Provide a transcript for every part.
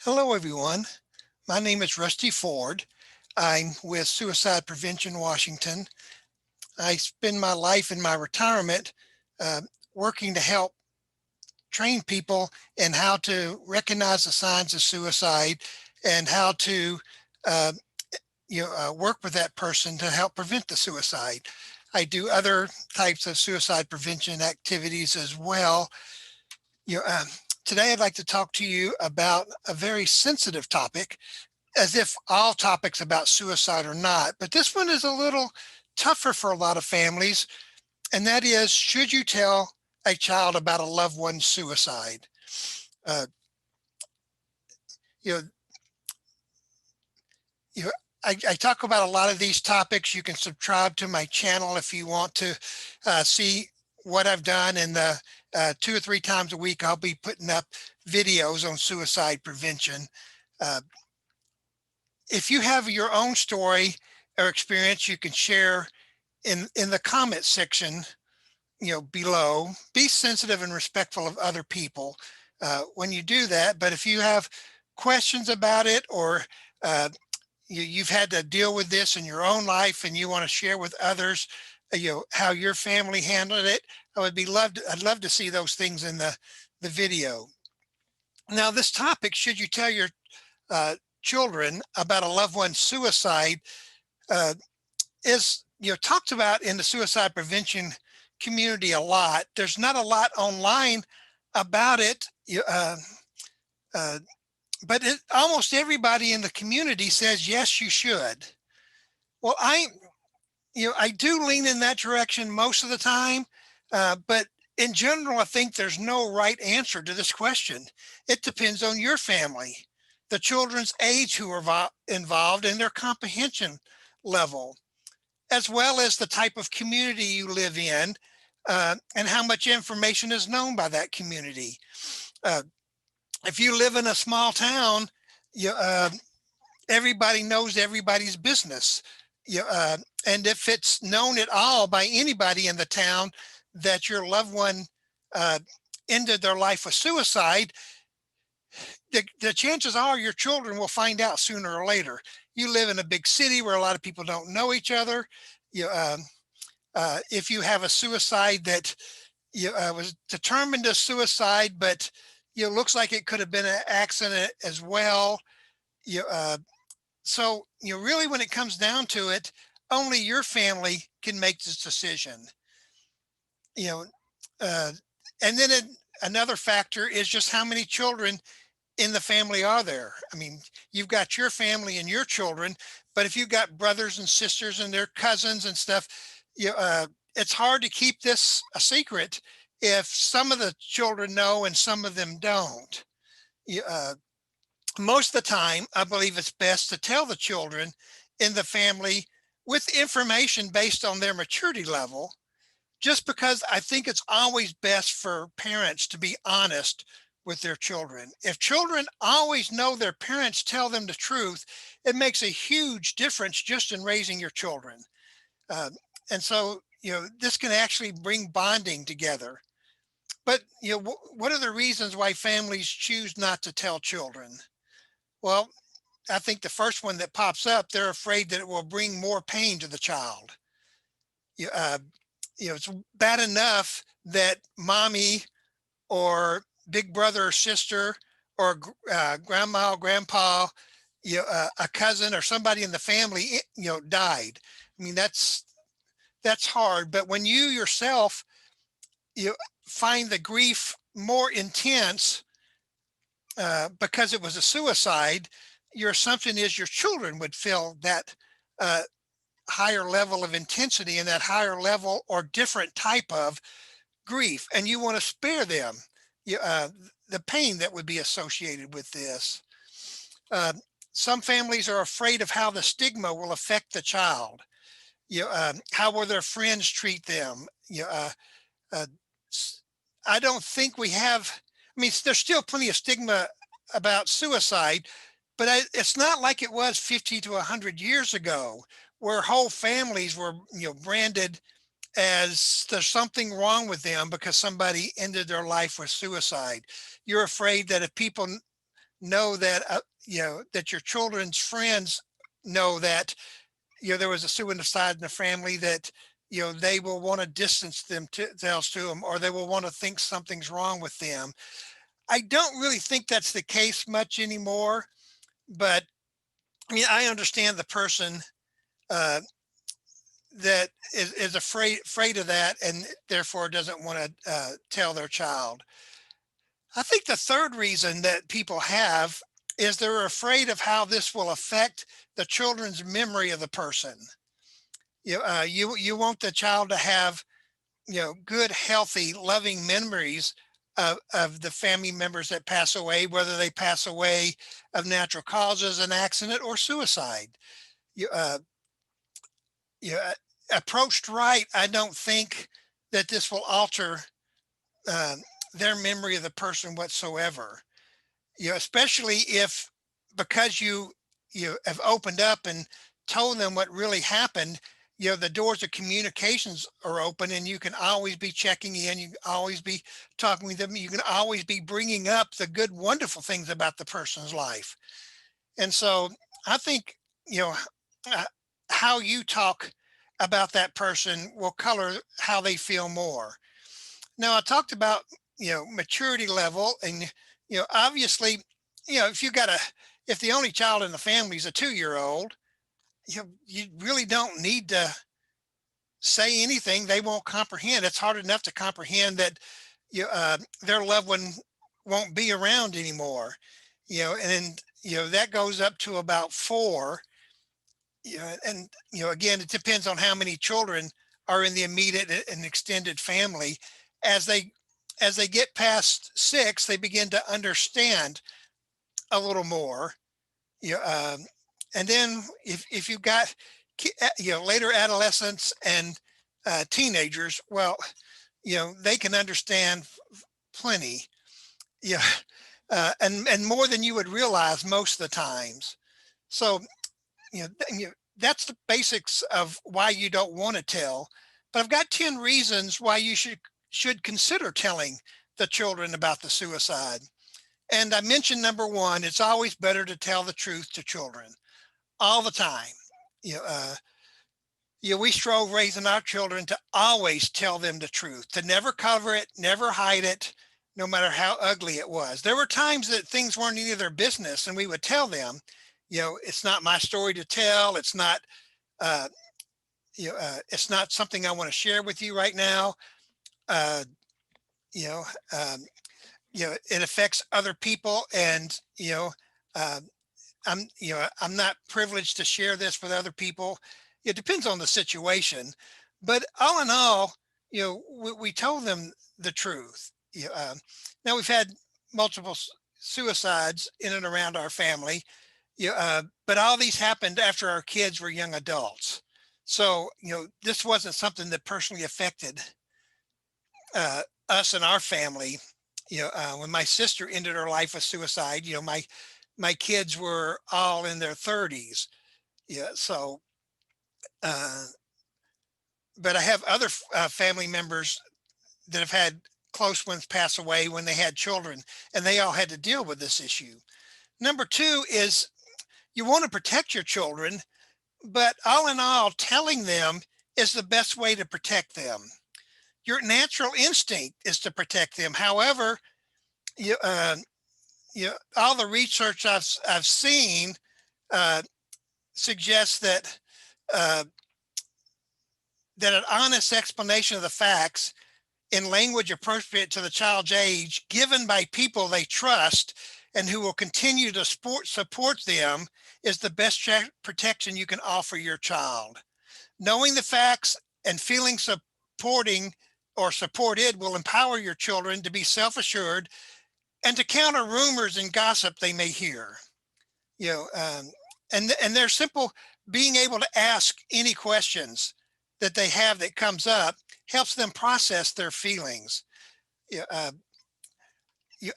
Hello, everyone. My name is Rusty Ford. I'm with Suicide Prevention Washington. I spend my life in my retirement uh, working to help train people in how to recognize the signs of suicide and how to uh, work with that person to help prevent the suicide. I do other types of suicide prevention activities as well. You know, um, Today, I'd like to talk to you about a very sensitive topic, as if all topics about suicide are not, but this one is a little tougher for a lot of families, and that is, should you tell a child about a loved one's suicide? Uh, you know, you know, I talk about a lot of these topics. You can subscribe to my channel if you want to see what I've done. And the 2 or 3 times a week, I'll be putting up videos on suicide prevention. Uh, if you have your own story or experience, you can share in the comment section, below. Be sensitive and respectful of other people when you do that. But if you have questions about it, or you've had to deal with this in your own life and you want to share with others, how your family handled it, I'd love to see those things in the video. Now, this topic, should you tell your uh, children about a loved one's suicide, uh, is talked about in the suicide prevention community a lot. There's not a lot online about it, uh, but almost everybody in the community says yes, you should. Well, I do lean in that direction most of the time, but in general, I think there's no right answer to this question. It depends on your family, the children's age who are involved, and their comprehension level, as well as the type of community you live in, and how much information is known by that community. Uh, if you live in a small town, you, everybody knows everybody's business. You, and if it's known at all by anybody in the town that your loved one uh, ended their life with suicide, the chances are your children will find out sooner or later. You live in a big city where a lot of people don't know each other. You, if you have a suicide that was determined as suicide, but looks like it could have been an accident as well. You, so really, when it comes down to it, only your family can make this decision. You know, uh, and then another factor is just how many children in the family are there. I mean, you've got your family and your children, but if you've got brothers and sisters and their cousins and stuff, it's hard to keep this a secret if some of the children know and some of them don't. Most of the time, I believe it's best to tell the children in the family with information based on their maturity level, just because I think it's always best for parents to be honest with their children. If children always know their parents tell them the truth, it makes a huge difference just in raising your children. Uh, and so, this can actually bring bonding together. But, what are the reasons why families choose not to tell children? Well, I think the first one that pops up, they're afraid that it will bring more pain to the child. You, uh, it's bad enough that mommy or big brother or sister or grandma or grandpa, a cousin or somebody in the family, died. I mean, that's hard. But when you yourself, you find the grief more intense because it was a suicide, your assumption is your children would feel that uh, higher level of intensity and that higher level or different type of grief, and you want to spare them the pain that would be associated with this. Uh, some families are afraid of how the stigma will affect the child. How will their friends treat them? Uh, I don't think we have. I mean, there's still plenty of stigma about suicide, but it's not like it was 50 to 100 years ago, where whole families were, branded as there's something wrong with them because somebody ended their life with suicide. You're afraid that if people know that, that your children's friends know that, there was a suicide in the family, that, they will want to distance themselves to them, or they will want to think something's wrong with them. I don't really think that's the case much anymore, but I mean, I understand the person uh, that is afraid of that, and therefore doesn't want to tell their child. I think the third reason that people have is they're afraid of how this will affect the children's memory of the person. You want the child to have, good, healthy, loving memories of the family members that pass away, whether they pass away of natural causes, an accident, or suicide. You, uh, you Approached right, I don't think that this will alter uh, their memory of the person whatsoever. Especially if, because you have opened up and told them what really happened, the doors of communications are open, and you can always be checking in, you can always be talking with them, you can always be bringing up the good, wonderful things about the person's life. And so I think, you know uh, how you talk about that person will color how they feel more. Now, I talked about, maturity level, and, obviously, if if the only child in the family is a 2-year old, you really don't need to say anything they won't comprehend. It's hard enough to comprehend that their loved one won't be around anymore. And that goes up to about 4. And again, it depends on how many children are in the immediate and extended family. As they get past 6, they begin to understand a little more. You know, um, and then if you've got later adolescents and teenagers, well, they can understand plenty. Yeah, and more than you would realize most of the times. So that's the basics of why you don't want to tell. But I've got 10 reasons why you should consider telling the children about the suicide. And I mentioned number one, it's always better to tell the truth to children all the time. You know, uh, we strove raising our children to always tell them the truth, to never cover it, never hide it, no matter how ugly it was. There were times that things weren't any of their business, and we would tell them, it's not my story to tell. It's not, uh, it's not something I want to share with you right now. Uh, you know, um, it affects other people, and uh, I'm not privileged to share this with other people. It depends on the situation, but all in all, we told them the truth. Now we've had multiple suicides in and around our family, but all these happened after our kids were young adults. So this wasn't something that personally affected us and our family. When my sister ended her life with suicide, my kids were all in their 30s. Yeah, so uh, but I have other family members that have had close ones pass away when they had children, and they all had to deal with this issue. Number two is, you want to protect your children, but all in all, telling them is the best way to protect them. Your natural instinct is to protect them. However, you, uh, all the research I've seen uh, suggests uh, that an honest explanation of the facts in language appropriate to the child's age, given by people they trust and who will continue to support them, is the best protection you can offer your child. Knowing the facts and feeling supporting or supported will empower your children to be self-assured and to counter rumors and gossip they may hear. You know, and they're simple. Being able to ask any questions that they have that comes up helps them process their feelings. Yeah,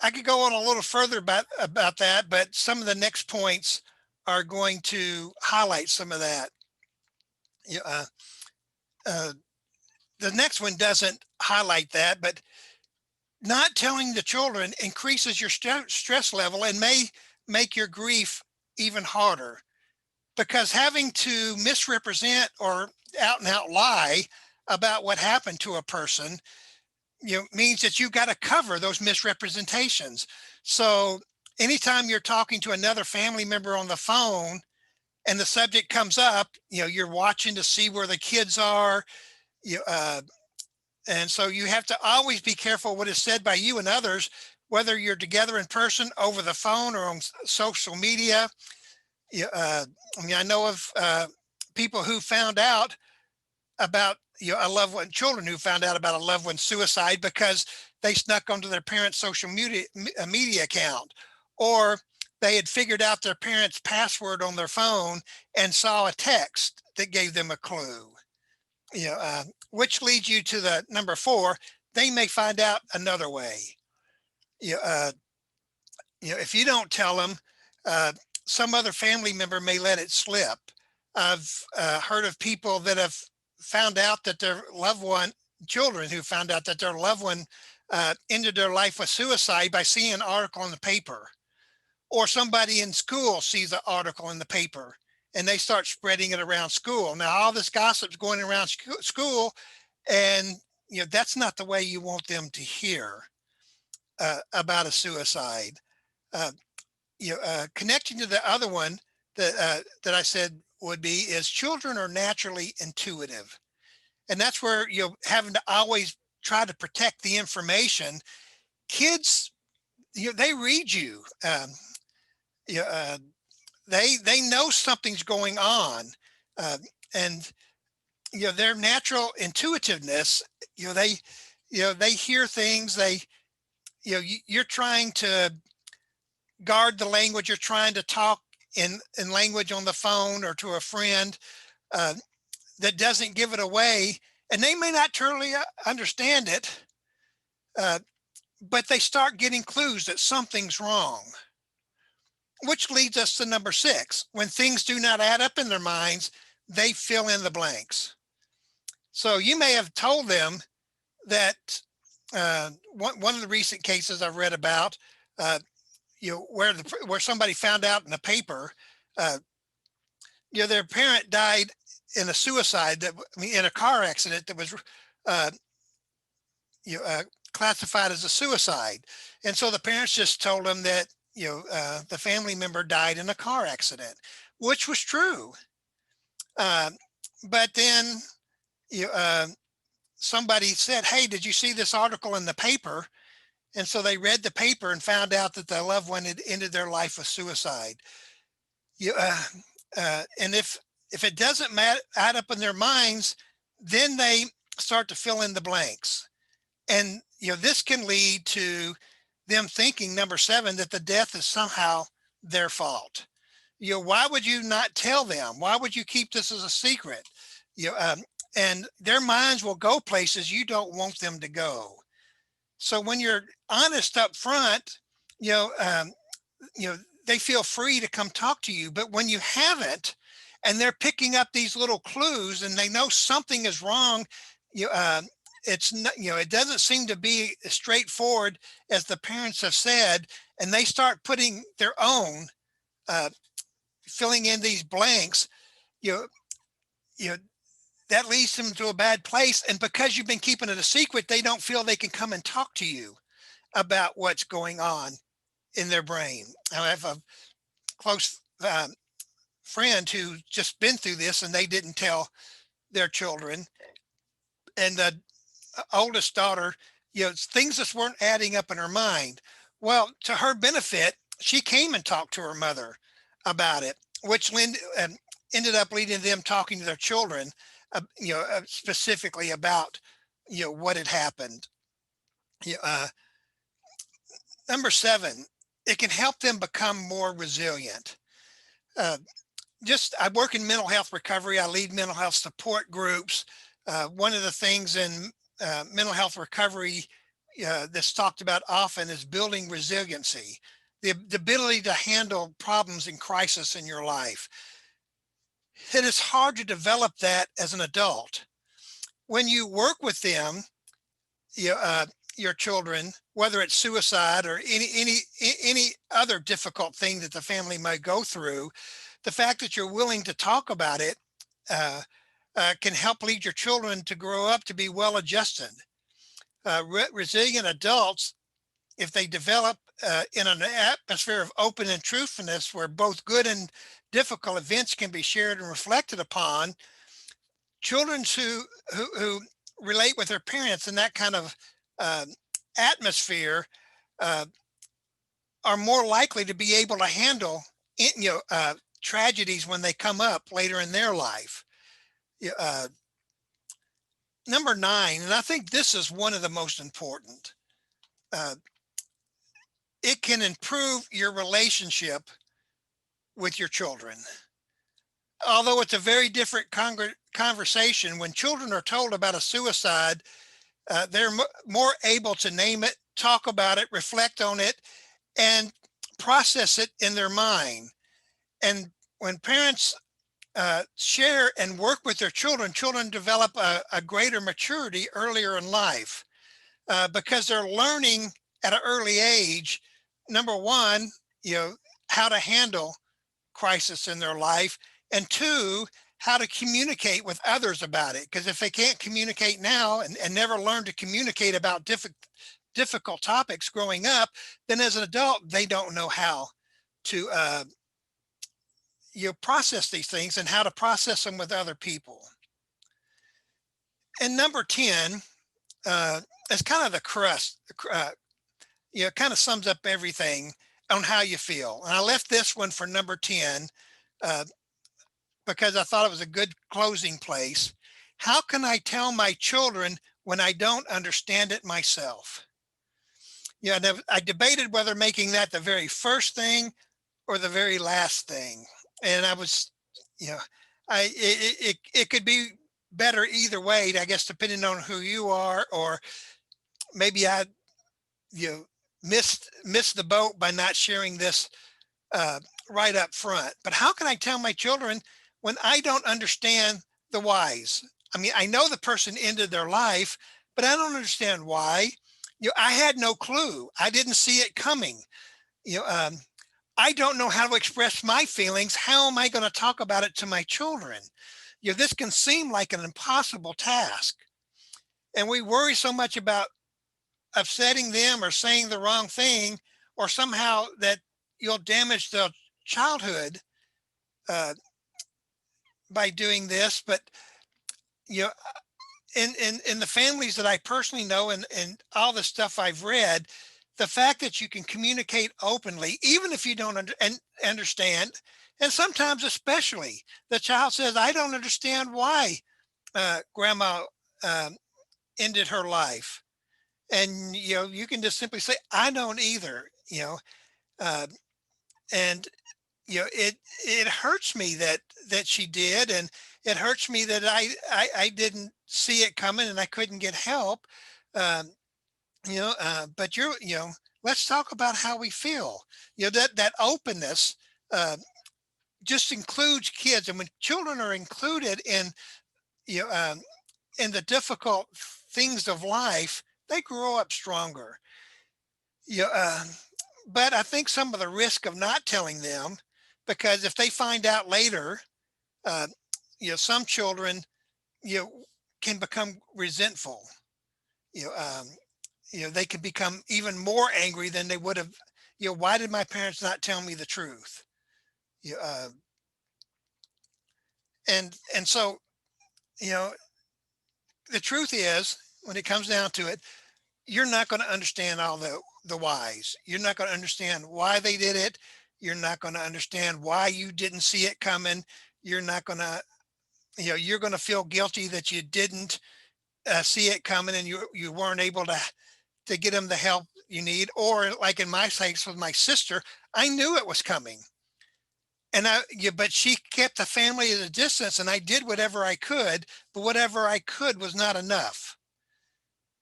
I could go on a little further about that, but some of the next points are going to highlight some of that. Yeah, uh, the next one doesn't highlight that, but not telling the children increases your stress level and may make your grief even harder, because having to misrepresent or out and out lie about what happened to a person, means that you got to cover those misrepresentations. So anytime you're talking to another family member on the phone and the subject comes up, you're watching to see where the kids are. you uh, and so you have to always be careful what is said by you and others, whether you're together in person, over the phone, or on social media. I know of people who found out about a loved one, children who found out about a loved one's suicide because they snuck onto their parents' social media account, or they had figured out their parents' password on their phone and saw a text that gave them a clue. Which leads you to the number four. They may find out another way. You know, uh, if you don't tell them, uh, some other family member may let it slip. I've heard of people that have found out that their loved one, children who found out that their loved one ended their life with suicide by seeing an article in the paper, or somebody in school sees an article in the paper and they start spreading it around school. Now, all this gossip's going around school, and that's not the way you want them to hear about a suicide. Uh, Connecting to the other one that I said would be is children are naturally intuitive, and that's where you're having to always try to protect the information. Kids, they read you. You know, uh, they know something's going on, uh, and their natural intuitiveness. They they hear things. You're trying to guard the language. You're trying to talk in language on the phone or to a friend uh, that doesn't give it away, and they may not truly understand it, uh, but they start getting clues that something's wrong. Which leads us to number six. When things do not add up in their minds, they fill in the blanks. So you may have told them that one of the recent cases I've read about, where somebody found out in the paper, uh, their parent died in a suicide in a car accident that was uh, you know, uh, classified as a suicide, and so the parents just told them that the family member died in a car accident, which was true. Uh, but then you somebody said, "Hey, did you see this article in the paper?" And so they read the paper and found out that the loved one had ended their life with suicide. And if it doesn't add up in their minds, then they start to fill in the blanks, and this can lead to them thinking, number seven, that the death is somehow their fault. Why would you not tell them? Why would you keep this as a secret? You know, um, and their minds will go places you don't want them to go. So when you're honest up front, you know, um, you know, they feel free to come talk to you. But when you haven't, and they're picking up these little clues, and they know something is wrong, you it's not, it doesn't seem to be as straightforward as the parents have said, and they start putting their own uh, filling in these blanks. You know, you know that leads them to a bad place, and because you've been keeping it a secret, they don't feel they can come and talk to you about what's going on in their brain. I have a close friend who just been through this, and they didn't tell their children. And the oldest daughter, things just weren't adding up in her mind. Well, to her benefit, she came and talked to her mother about it, which ended up leading to them talking to their children, specifically about what had happened. You Number seven, it can help them become more resilient. Uh, I work in mental health recovery. I lead mental health support groups. One of the things in mental health recovery that's talked about often is building resiliency, the ability to handle problems in crisis in your life. It is hard to develop that as an adult. When you work with them, you, uh, your children, whether it's suicide or any other difficult thing that the family might go through, the fact that you're willing to talk about it uh, can help lead your children to grow up to be well adjusted. Resilient adults, if they develop in an atmosphere of open and truthfulness where both good and difficult events can be shared and reflected upon, children who relate with their parents in that kind of uh, atmosphere uh, are more likely to be able to handle tragedies when they come up later in their life. Yeah, number 9, and I think this is one of the most important. Uh, it can improve your relationship with your children. Although it's a very different conversation, when children are told about a suicide, they're more able to name it, talk about it, reflect on it, and process it in their mind. And when parents share and work with their children, children develop a greater maturity earlier in life because they're learning at an early age, number one, you know, how to handle crisis in their life, and two, how to communicate with others about it. Because if they can't communicate now and never learn to communicate about difficult topics growing up, then as an adult, they don't know how to process these things and how to process them with other people. And number 10 is kind of the crust, kind of sums up everything on how you feel. And I left this one for number 10 uh, because I thought it was a good closing place. How can I tell my children when I don't understand it myself? Yeah, I debated whether making that the very first thing or the very last thing. And I was, you know, it could be better either way, I guess, depending on who you are, or maybe I, you know, missed the boat by not sharing this uh, right up front. But how can I tell my children when I don't understand the whys? I mean, I know the person ended their life, but I don't understand why. I had no clue. I didn't see it coming. You know, I don't know how to express my feelings. How am I going to talk about it to my children? This can seem like an impossible task. And we worry so much about upsetting them or saying the wrong thing, or somehow that you'll damage their childhood uh, by doing this. But, you know, in the families that I personally know, and all the stuff I've read, the fact that you can communicate openly, even if you don't understand, and sometimes especially the child says, I don't understand why grandma um, ended her life. And, you can just simply say, I don't either, uh, and, it hurts me that she did. And it hurts me that I didn't see it coming and I couldn't get help. Um, but let's talk about how we feel. That openness uh, just includes kids, and when children are included you know um, in the difficult things of life, they grow up stronger. you know, um, but I think some of the risk of not telling them, because if they find out later, uh, some children you know can become resentful. you know um, they could become even more angry than they would have. Why did my parents not tell me the truth? you know, uh, and so you know the truth is, when it comes down to it, you're not going to understand all the whys. You're not going to understand why they did it. You're not going to understand why you didn't see it coming. You're not going to you're going to feel guilty that you didn't see it coming, and you weren't able to get them the help you need. Or like in my case with my sister, I knew it was coming, and but she kept the family at a distance, and I did whatever I could, but whatever I could was not enough.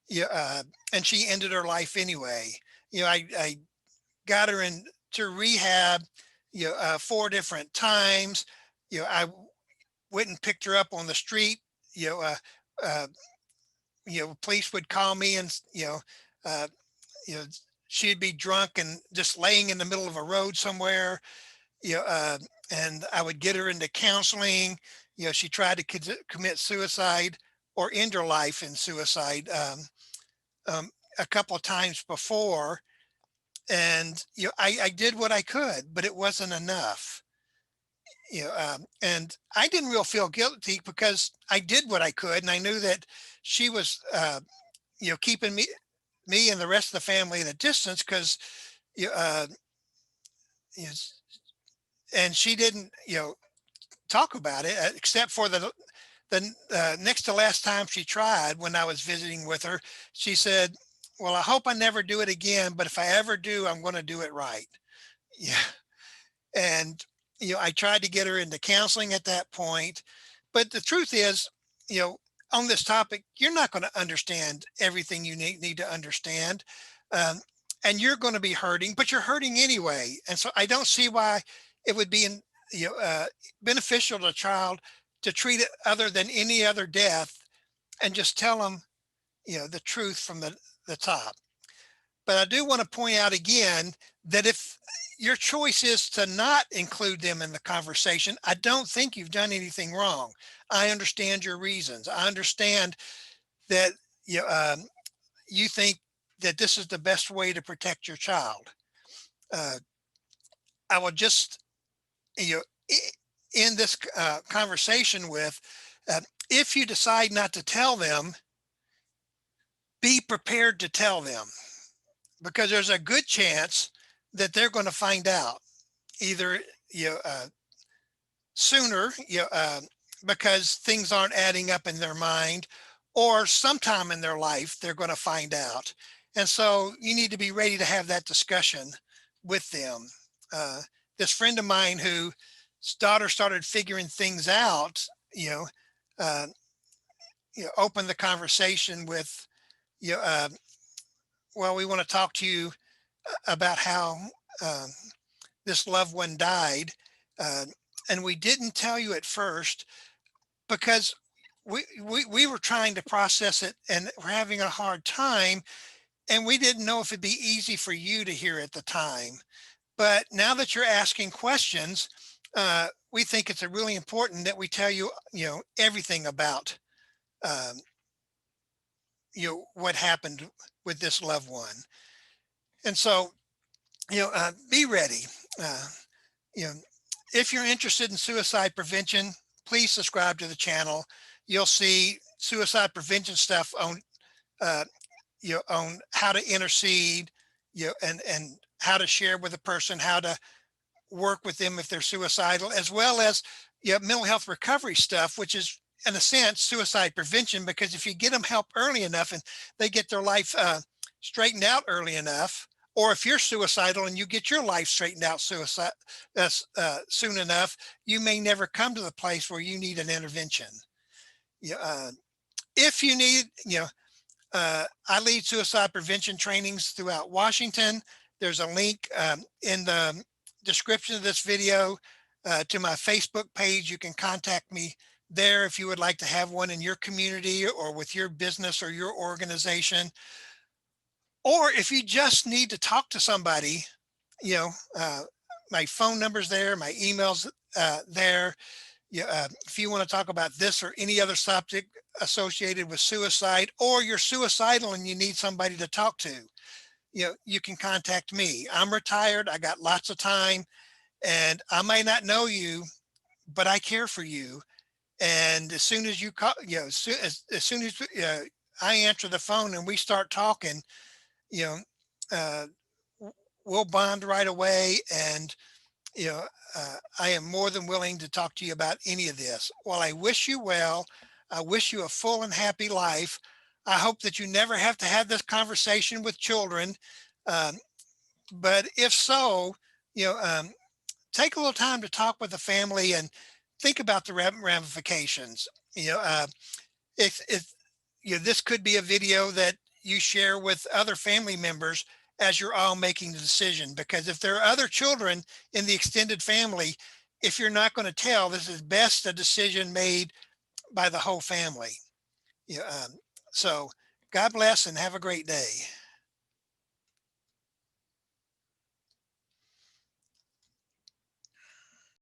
Yeah, and she ended her life anyway. I got her into rehab, 4 different times. I went and picked her up on the street. You know, uh, uh, Police would call me, and uh, you know, she'd be drunk and just laying in the middle of a road somewhere, you know, and I would get her into counseling. She tried to commit suicide or end her life in suicide um, a couple of times before. And, I did what I could, but it wasn't enough. And I didn't real feel guilty because I did what I could. And I knew that she was, keeping me and the rest of the family at a distance because, you know, uh, you know, and she didn't, talk about it except for the next to last time she tried when I was visiting with her. She said, "Well, I hope I never do it again, but if I ever do, I'm going to do it right." Yeah. And, I tried to get her into counseling at that point. But the truth is, you know, on this topic, you're not going to understand everything you need to understand. Um, and you're going to be hurting, but you're hurting anyway. And so I don't see why it would be you know, uh, beneficial to a child to treat it other than any other death and just tell them, the truth from the top. But I do want to point out again that if your choice is to not include them in the conversation, I don't think you've done anything wrong. I understand your reasons. I understand that you you think that this is the best way to protect your child. Uh, I will just you know in this conversation with if you decide not to tell them, be prepared to tell them because there's a good chance that they're going to find out either you know, uh, sooner, because things aren't adding up in their mind, or sometime in their life they're going to find out. And so you need to be ready to have that discussion with them. Uh, this friend of mine whose daughter started figuring things out, you know, uh, opened the conversation with, you know, uh, well, we want to talk to you about how um, this loved one died. Uh, and we didn't tell you at first because we were trying to process it and we're having a hard time. And we didn't know if it'd be easy for you to hear at the time. But now that you're asking questions, we think it's really important that we tell you, everything about, um, what happened with this loved one. And so, be ready. Uh, you know, if you're interested in suicide prevention, please subscribe to the channel. You'll see suicide prevention stuff uh, on how to intercede, and how to share with a person, how to work with them if they're suicidal, as well as mental health recovery stuff, which is in a sense suicide prevention because if you get them help early enough and they get their life straightened out early enough, or if you're suicidal and you get your life straightened out soon enough, you may never come to the place where you need an intervention. Yeah, if you need, I lead suicide prevention trainings throughout Washington. There's a link in the description of this video to my Facebook page. You can contact me there if you would like to have one in your community or with your business or your organization. Or if you just need to talk to somebody, you know, uh, my phone number's there, my email's there. If you want to talk about this or any other subject associated with suicide, or you're suicidal and you need somebody to talk to, you can contact me. I'm retired. I got lots of time and I may not know you, but I care for you. And as soon as you call, as soon as I answer the phone and we start talking, you know, uh, we'll bond right away. And you know, I am more than willing to talk to you about any of this. Well, I wish you well. I wish you a full and happy life. I hope that you never have to have this conversation with children. Um, but if so, you know, um, take a little time to talk with the family and think about the ramifications. You know, if this could be a video that you share with other family members as you're all making the decision, because if there are other children in the extended family, if you're not going to tell, this is best a decision made by the whole family. Yeah. So God bless and have a great day.